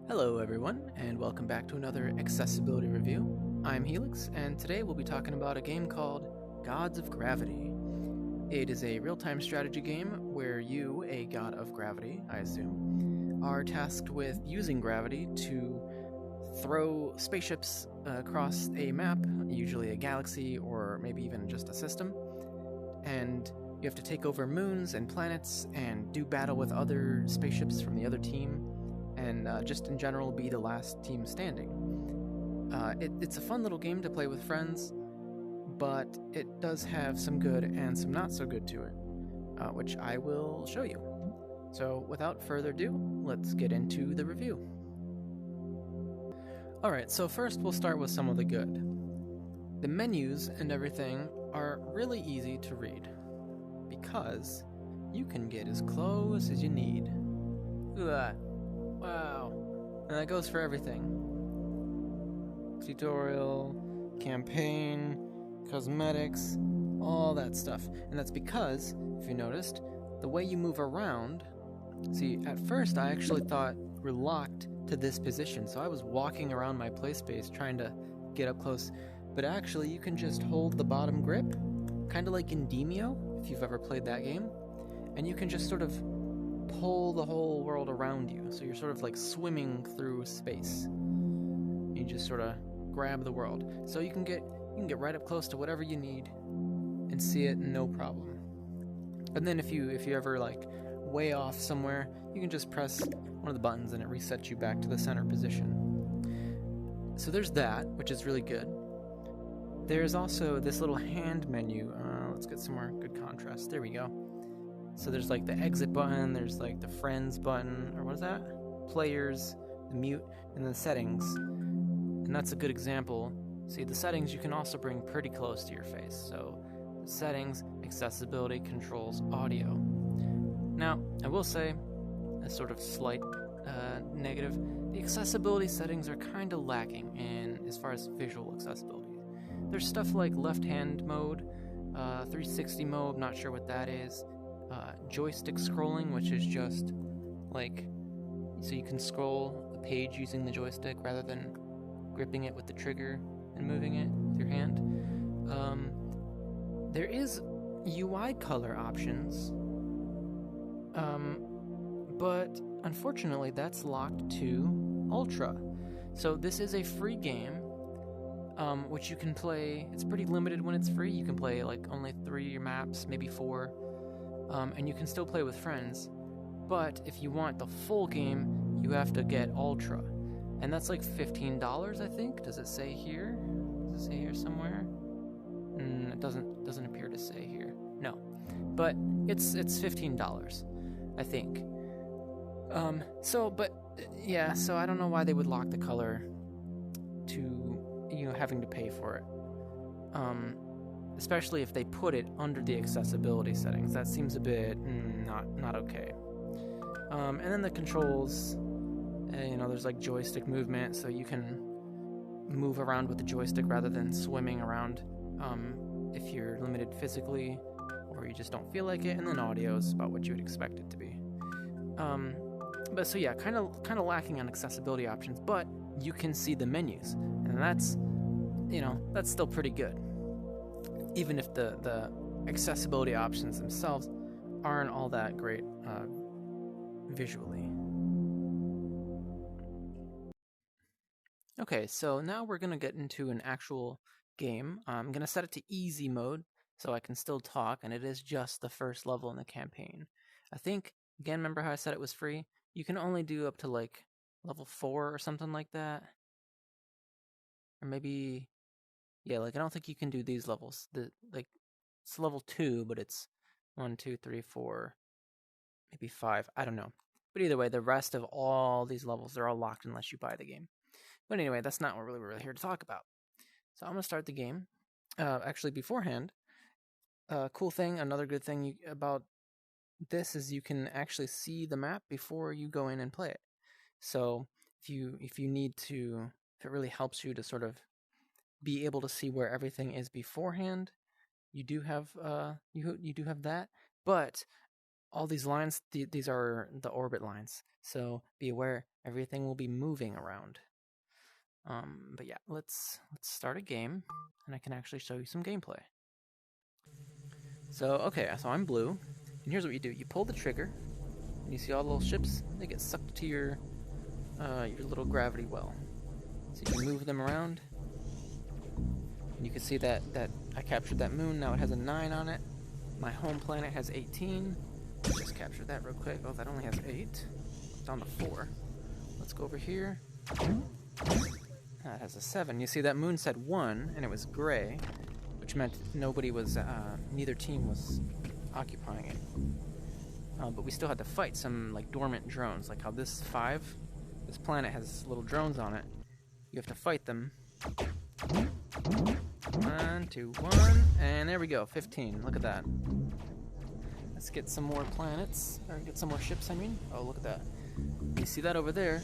Hello everyone, and welcome back to another accessibility review. I'm Helix, and today we'll be talking about a game called Gods of Gravity. It is a real-time strategy game where you, a god of gravity, I assume, are tasked with using gravity to throw spaceships across a map, usually a galaxy or maybe even just a system, and you have to take over moons and planets and do battle with other spaceships from the other team, and just in general be the last team standing. It's a fun little game to play with friends, but it does have some good and some not so good to it, which I will show you. So without further ado, let's get into the review. Alright, so first we'll start with some of the good. The menus and everything are really easy to read, because you can get as close as you need. Look at that. Wow. And that goes for everything. Tutorial, campaign, cosmetics, all that stuff. And that's because, if you noticed, the way you move around... See, at first I actually thought we're locked to this position, so I was walking around my play space trying to get up close. But actually you can just hold the bottom grip, kind of like in Demio, if you've ever played that game, and you can just sort of pull the whole world around you. So you're sort of like swimming through space. You just sort of grab the world. So you can get right up close to whatever you need and see it no problem. And then if you ever like way off somewhere, you can just press one of the buttons and it resets you back to the center position. So there's that, which is really good. There's also this little hand menu. Let's get some more good contrast. There we go. So there's like the exit button, there's like the friends button, or what is that? Players, the mute, and then settings. And that's a good example. See, the settings you can also bring pretty close to your face. So settings, accessibility, controls, audio. Now, I will say, a sort of slight negative, the accessibility settings are kind of lacking in as far as visual accessibility. There's stuff like left-hand mode, 360 mode, not sure what that is. Joystick scrolling, which is just like, so you can scroll the page using the joystick rather than gripping it with the trigger and moving it with your hand. There is UI color options, but unfortunately that's locked to Ultra. So this is a free game, which you can play. It's pretty limited when it's free. You can play like only 3 maps, maybe 4. And you can still play with friends, but if you want the full game, you have to get Ultra, and that's like $15, I think. Does it say here? Does it say here somewhere? It doesn't appear to say here. No, but it's $15, I think. So I don't know why they would lock the color to having to pay for it. Especially if they put it under the accessibility settings. That seems a bit not okay. And then the controls, there's like joystick movement, so you can move around with the joystick rather than swimming around if you're limited physically or you just don't feel like it. And then audio is about what you would expect it to be. But so yeah, kind of lacking on accessibility options, but you can see the menus, and that's still pretty good. Even if the accessibility options themselves aren't all that great visually. Okay, so now we're going to get into an actual game. I'm going to set it to easy mode so I can still talk, and it is just the first level in the campaign. I think, again, remember how I said it was free? You can only do up to like level 4 or something like that. Or maybe... Yeah, like I don't think you can do these levels. It's level 2, but it's 1, 2, 3, 4, maybe 5. I don't know. But either way, the rest of all these levels, they're all locked unless you buy the game. But anyway, that's not what we're really here to talk about. So I'm going to start the game. Actually, beforehand, cool thing, another good thing about this is you can actually see the map before you go in and play it. So if you need to, if it really helps you to sort of be able to see where everything is beforehand, you do have that. But all these lines, these are the orbit lines. So be aware, everything will be moving around. But yeah, let's start a game, and I can actually show you some gameplay. So okay, so I'm blue, and here's what you do: you pull the trigger, and you see all the little ships. They get sucked to your little gravity well. So you can move them around, and you can see that I captured that moon. Now it has a 9 on it. My home planet has 18. Let's just capture that real quick. Oh, that only has 8. It's down to 4. Let's go over here. That has a 7. You see that moon said 1, and it was gray, which meant nobody was, neither team was occupying it. But we still had to fight some like dormant drones, like how this planet has little drones on it. You have to fight them. 1, 2, 1, and there we go, 15. Look at that. Let's get some more planets, or get some more ships, I mean. Oh, look at that. You see that over there?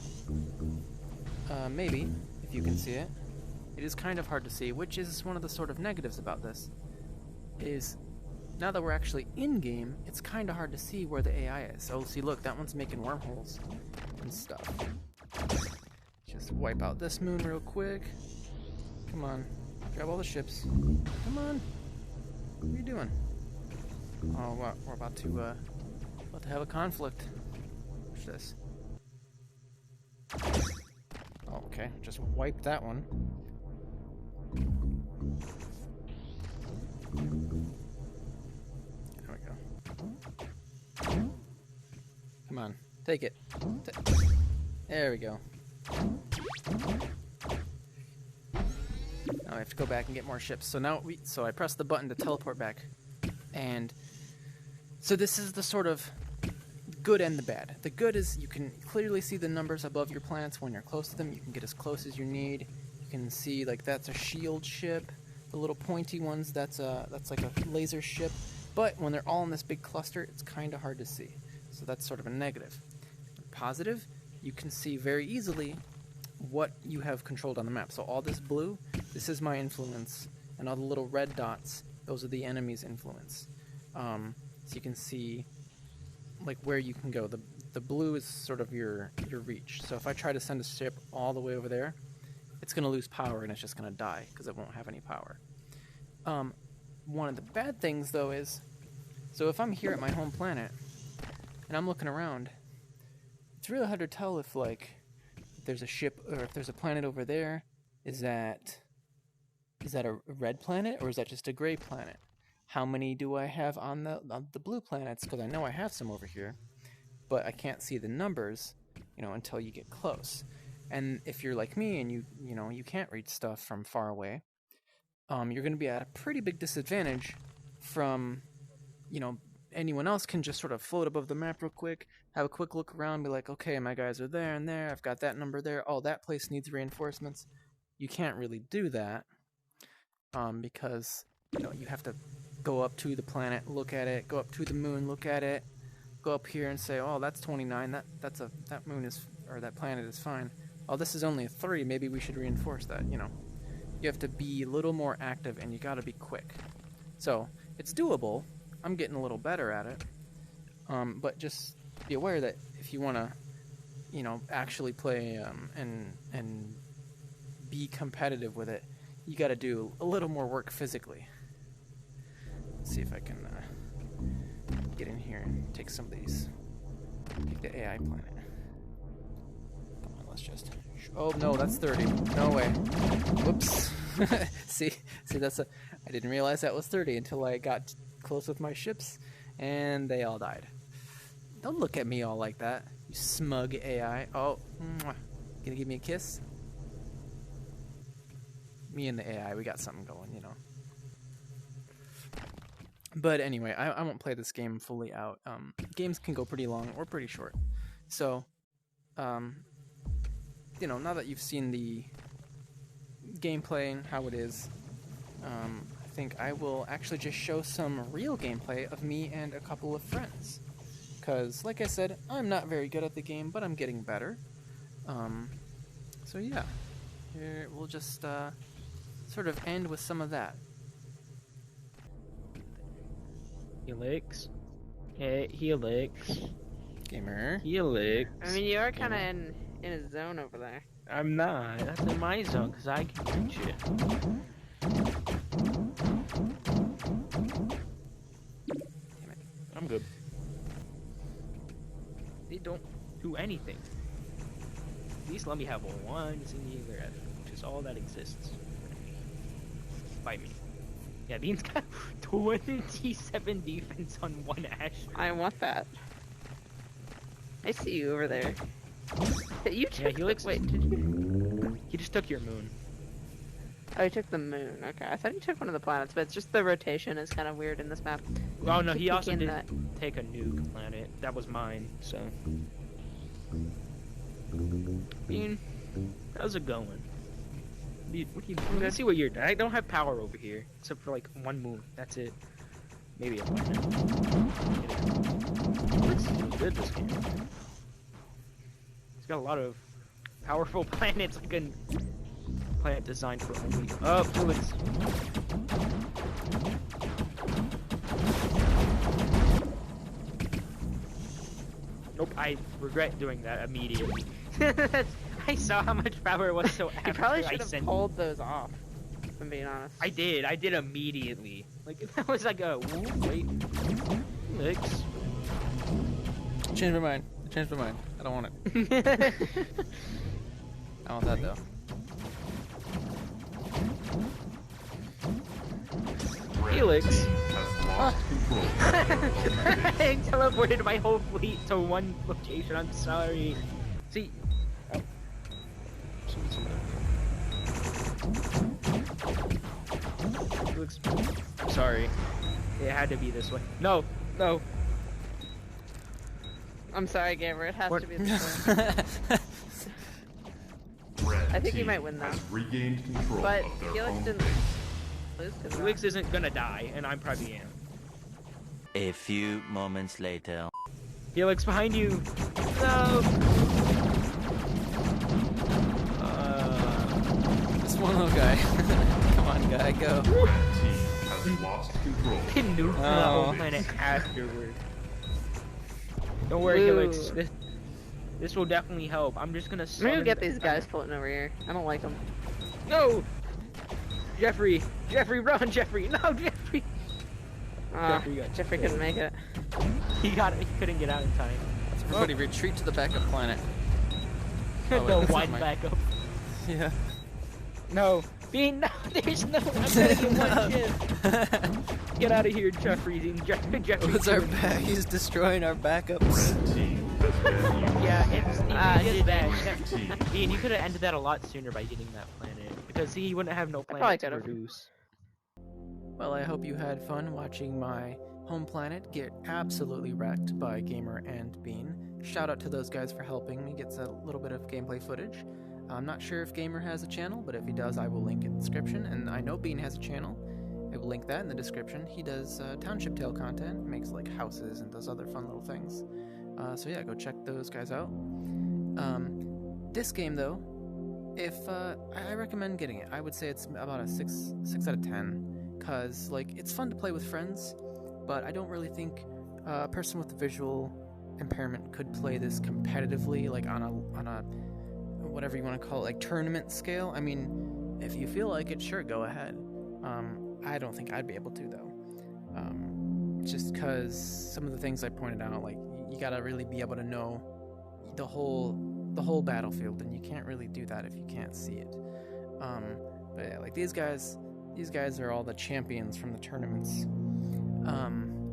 Maybe, if you can see it. It is kind of hard to see, which is one of the sort of negatives about this. Is, now that we're actually in-game, it's kind of hard to see where the AI is. Oh, see, look, that one's making wormholes and stuff. Just wipe out this moon real quick. Come on, grab all the ships. Come on. What are you doing? Oh, we're about to have a conflict. Watch this. Oh, okay, just wiped that one. There we go. Come on, take it. There we go. Now I have to go back and get more ships. So now so I press the button to teleport back. And so this is the sort of good and the bad. The good is you can clearly see the numbers above your planets when you're close to them. You can get as close as you need. You can see like that's a shield ship. The little pointy ones, that's like a laser ship. But when they're all in this big cluster, it's kind of hard to see. So that's sort of a negative. Positive, you can see very easily what you have controlled on the map. So all this blue, this is my influence, and all the little red dots, those are the enemy's influence. So you can see like where you can go. The blue is sort of your reach. So if I try to send a ship all the way over there, it's going to lose power and it's just going to die because it won't have any power. One of the bad things though is, so if I'm here at my home planet and I'm looking around, it's really hard to tell if like there's a ship or if there's a planet over there. Is that a red planet or is that just a gray planet? How many do I have on the blue planets? Because I know I have some over here, but I can't see the numbers, until you get close. And if you're like me and you can't read stuff from far away, you're going to be at a pretty big disadvantage from, anyone else can just sort of float above the map real quick, have a quick look around, be like, okay, my guys are there and there, I've got that number there, oh, that place needs reinforcements. You can't really do that because, you have to go up to the planet, look at it, go up to the moon, look at it, go up here and say, oh, that's 29, that moon is, or that planet is fine. Oh, this is only a 3, maybe we should reinforce that, You have to be a little more active and you gotta be quick. So, it's doable. I'm getting a little better at it. But just be aware that if you wanna, actually play and be competitive with it, you gotta do a little more work physically. Let's see if I can get in here and take some of these. Take the AI planet. Come on, let's just... Oh, no, that's 30. No way. Whoops. see, I didn't realize that was 30 until I got close with my ships, and they all died. Don't look at me all like that, you smug AI. Oh, gonna give me a kiss? Me and the AI, we got something going, But anyway, I won't play this game fully out. Games can go pretty long or pretty short. So, now that you've seen the gameplay and how it is, I think I will actually just show some real gameplay of me and a couple of friends. Because, like I said, I'm not very good at the game, but I'm getting better. So yeah, here we'll just sort of end with some of that. TripleHelixxx. Hey, Helix. Gamer. Helix. I mean, you are kind of in a zone over there. I'm not. That's in my zone, because I can reach it. I'm good. They don't do anything. At least let me have one singular effort, which is all that exists. Fight me. Yeah, Bean's got 27 defense on one Ash. I want that. I see you over there. You took Helix. Wait, did you? He just took your moon. Oh, he took the moon. Okay, I thought he took one of the planets, but it's just the rotation is kind of weird in this map. Oh no, he also Keep did that. take a nuke planet. That was mine, so. Bean, how's it going? What are you doing? Let's see what you're doing. I don't have power over here, except for like one moon. That's it. Maybe a planet. Looks good this game. It's got a lot of powerful planets, like a planet designed for only. Oh, Felix. Nope, I regret doing that immediately. I saw how much power was, so You after probably I should have sent. pulled those off, if I'm being honest. I did immediately. Like, that was like a, ooh, wait. Felix. Change my mind. Change my mind. I don't want it. I want that though. Felix. Has lost control of their own I teleported my whole fleet to one location. I'm sorry. See. Oh. Felix. I'm sorry. It had to be this way. No. No. I'm sorry, Gamer. It has What? to be this way. Red I think he team might win, though. has regained control But of their Felix own didn't fate. lose because Felix isn't gonna die, and I probably am. A few moments later. Felix, behind you! No! This one little guy. Come on, guy, go. Red team has lost control. They nuked the Oh. whole planet afterward. Don't worry, Woo. Helix. This will definitely help. I'm just gonna I'm summon gonna get the- these guys floating over here. I don't like them. No! Jeffrey! Jeffrey, run, Jeffrey! No, Jeffrey! Jeffrey couldn't make it. He couldn't get out in time. Everybody retreat to the backup planet. The Oh, wait, this is one mine. backup. Yeah. No! Bean, no! There's no. I'm getting one ship! Get out of here, Jeffrey. Jeffrey. What's our back? He's destroying our backups. Red team has been used. Yeah, it's GG. bad. Bean, you could have ended that a lot sooner by getting that planet. Because he wouldn't have no probably planet to could've. produce. Well, I hope you had fun watching my home planet get absolutely wrecked by Gamer and Bean. Shout out to those guys for helping me get a little bit of gameplay footage. I'm not sure if Gamer has a channel, but if he does, I will link in the description. And I know Bean has a channel. I will link that in the description. He does Township Tale content, makes like houses and does other fun little things. So yeah, go check those guys out. This game though, if I recommend getting it. I would say it's about a 6 out of 10. Cause like it's fun to play with friends, but I don't really think a person with a visual impairment could play this competitively, like on a whatever you want to call it, like tournament scale. I mean, if you feel like it, sure, go ahead. I don't think I'd be able to though, just cause some of the things I pointed out, like you gotta really be able to know the whole battlefield, and you can't really do that if you can't see it. But yeah, like these guys are all the champions from the tournaments.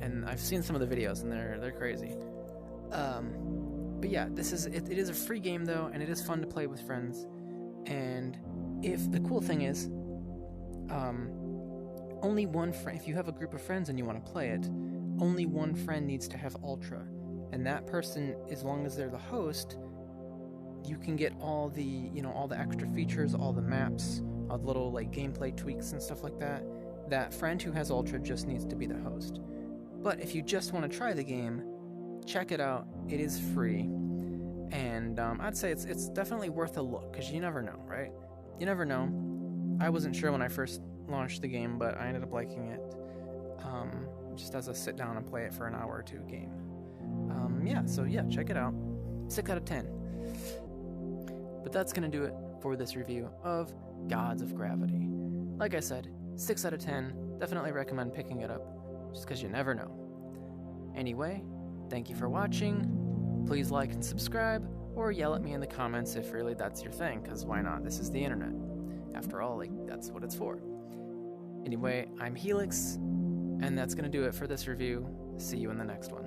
And I've seen some of the videos and they're crazy. But yeah, it is a free game though, and it is fun to play with friends. And if the cool thing is, only one friend, if you have a group of friends and you want to play it, only one friend needs to have Ultra. And that person, as long as they're the host, you can get all the extra features, all the maps, all the little like gameplay tweaks and stuff like that. That friend who has Ultra just needs to be the host. But if you just want to try the game, check it out. It is free, and I'd say it's definitely worth a look, because you never know, right? You never know. I wasn't sure when I first launched the game, but I ended up liking it. just as a sit down and play it for an hour or two game. So yeah, check it out. 6 out of 10. But that's gonna do it for this review of Gods of Gravity. Like I said, 6 out of 10. Definitely recommend picking it up, just because you never know. Anyway, thank you for watching. Please like and subscribe, or yell at me in the comments if really that's your thing, because why not? This is the internet. After all, like, that's what it's for. Anyway, I'm Helix, and that's gonna do it for this review. See you in the next one.